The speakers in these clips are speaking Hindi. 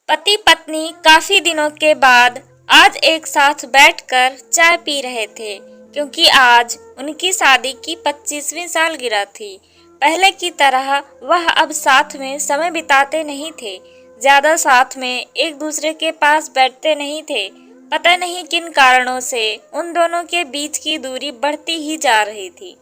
पति पत्नी काफी दिनों के बाद आज एक साथ बैठकर चाय पी रहे थे, क्योंकि आज उनकी शादी की 25वीं सालगिरह थी। पहले की तरह वह अब साथ में समय बिताते नहीं थे, ज्यादा साथ में एक दूसरे के पास बैठते नहीं थे। पता नहीं किन कारणों से उन दोनों के बीच की दूरी बढ़ती ही जा रही थी।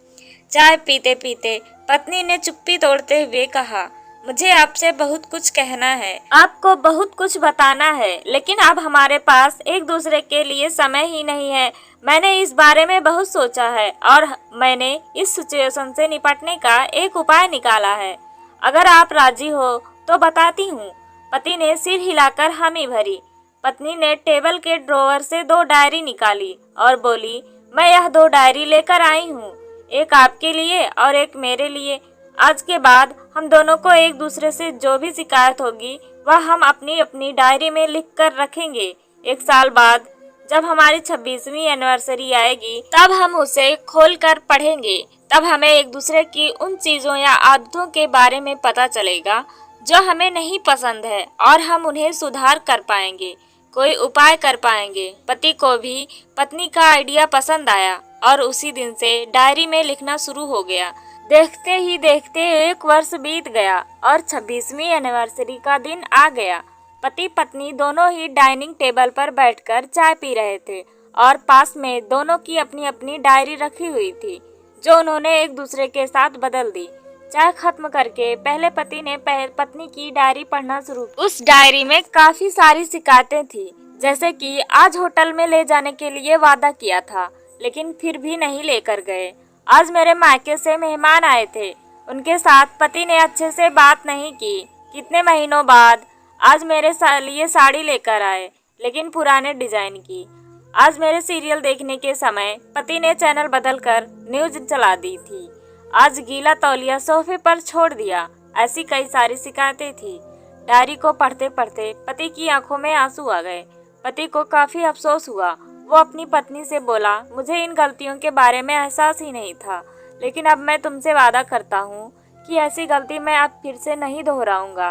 चाय पीते पीते पत्नी ने चुप्पी तोड़ते हुए कहा, मुझे आपसे बहुत कुछ कहना है, आपको बहुत कुछ बताना है, लेकिन अब हमारे पास एक दूसरे के लिए समय ही नहीं है। मैंने इस बारे में बहुत सोचा है और मैंने इस सिचुएशन से निपटने का एक उपाय निकाला है। अगर आप राजी हो तो बताती हूँ। पति ने सिर हिलाकर हामी भरी। पत्नी ने टेबल के ड्रॉवर से 2 डायरी निकाली और बोली, मैं यह 2 डायरी लेकर आई हूँ, एक आपके लिए और एक मेरे लिए। आज के बाद हम दोनों को एक दूसरे से जो भी शिकायत होगी वह हम अपनी अपनी डायरी में लिख कर रखेंगे। 1 साल बाद जब हमारी 26वीं एनिवर्सरी आएगी तब हम उसे खोल कर पढ़ेंगे। तब हमें एक दूसरे की उन चीज़ों या आदतों के बारे में पता चलेगा जो हमें नहीं पसंद है और हम उन्हें सुधार कर पाएंगे, कोई उपाय कर पाएंगे। पति को भी पत्नी का आइडिया पसंद आया और उसी दिन से डायरी में लिखना शुरू हो गया। देखते ही देखते 1 वर्ष बीत गया और 26वीं एनिवर्सरी का दिन आ गया। पति पत्नी दोनों ही डाइनिंग टेबल पर बैठकर चाय पी रहे थे और पास में दोनों की अपनी अपनी डायरी रखी हुई थी, जो उन्होंने एक दूसरे के साथ बदल दी। चाय खत्म करके पहले पति ने पत्नी की डायरी पढ़ना शुरू की। उस डायरी में काफी सारी शिकायतें थी, जैसे कि आज होटल में ले जाने के लिए वादा किया था लेकिन फिर भी नहीं लेकर गए। आज मेरे मायके से मेहमान आए थे, उनके साथ पति ने अच्छे से बात नहीं की। कितने महीनों बाद आज मेरे लिए साड़ी लेकर आए, लेकिन पुराने डिजाइन की। आज मेरे सीरियल देखने के समय पति ने चैनल बदलकर न्यूज चला दी थी। आज गीला तौलिया सोफे पर छोड़ दिया। ऐसी कई सारी शिकायतें थी। डायरी को पढ़ते पढ़ते पति की आंखों में आंसू आ गए। पति को काफी अफसोस हुआ। वो अपनी पत्नी से बोला, मुझे इन गलतियों के बारे में एहसास ही नहीं था, लेकिन अब मैं तुमसे वादा करता हूँ कि ऐसी गलती मैं अब फिर से नहीं दोहराऊंगा।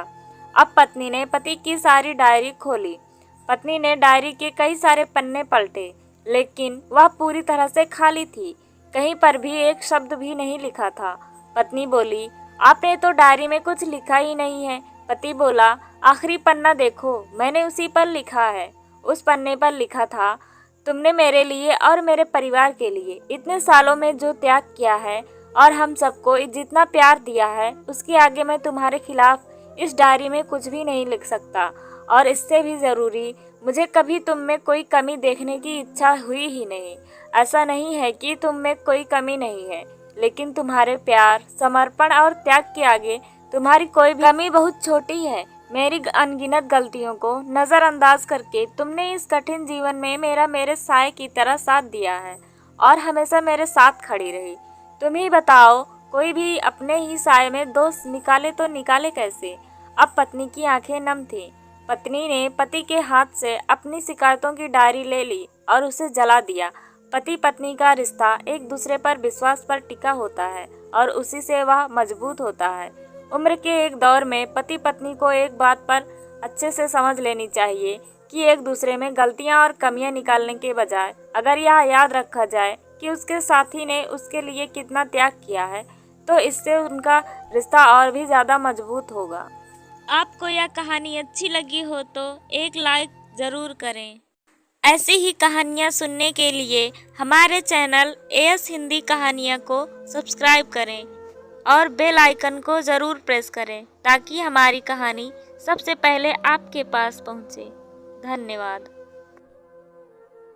अब पत्नी ने पति की सारी डायरी खोली। पत्नी ने डायरी के कई सारे पन्ने पलटे, लेकिन वह पूरी तरह से खाली थी। कहीं पर भी एक शब्द भी नहीं लिखा था। पत्नी बोली, आपने तो डायरी में कुछ लिखा ही नहीं है। पति बोला, आखिरी पन्ना देखो, मैंने उसी पर लिखा है। उस पन्ने पर लिखा था, तुमने मेरे लिए और मेरे परिवार के लिए इतने सालों में जो त्याग किया है और हम सबको जितना प्यार दिया है, उसके आगे मैं तुम्हारे खिलाफ इस डायरी में कुछ भी नहीं लिख सकता। और इससे भी ज़रूरी, मुझे कभी तुम में कोई कमी देखने की इच्छा हुई ही नहीं। ऐसा नहीं है कि तुम में कोई कमी नहीं है, लेकिन तुम्हारे प्यार, समर्पण और त्याग के आगे तुम्हारी कोई भी कमी बहुत छोटी है। मेरी अनगिनत गलतियों को नज़रअंदाज करके तुमने इस कठिन जीवन में मेरे साए की तरह साथ दिया है और हमेशा मेरे साथ खड़ी रही। तुम ही बताओ, कोई भी अपने ही साए में दोस्त निकाले तो निकाले कैसे। अब पत्नी की आंखें नम थीं। पत्नी ने पति के हाथ से अपनी शिकायतों की डायरी ले ली और उसे जला दिया। पति पत्नी का रिश्ता एक दूसरे पर विश्वास पर टिका होता है और उसी से वह मजबूत होता है। उम्र के एक दौर में पति पत्नी को एक बात पर अच्छे से समझ लेनी चाहिए कि एक दूसरे में गलतियां और कमियां निकालने के बजाय अगर यह याद रखा जाए कि उसके साथी ने उसके लिए कितना त्याग किया है, तो इससे उनका रिश्ता और भी ज़्यादा मजबूत होगा। आपको यह कहानी अच्छी लगी हो तो एक लाइक ज़रूर करें। ऐसी ही कहानियाँ सुनने के लिए हमारे चैनल AS हिंदी कहानियाँ को सब्सक्राइब करें और बेल आइकन को ज़रूर प्रेस करें ताकि हमारी कहानी सबसे पहले आपके पास पहुँचे। धन्यवाद।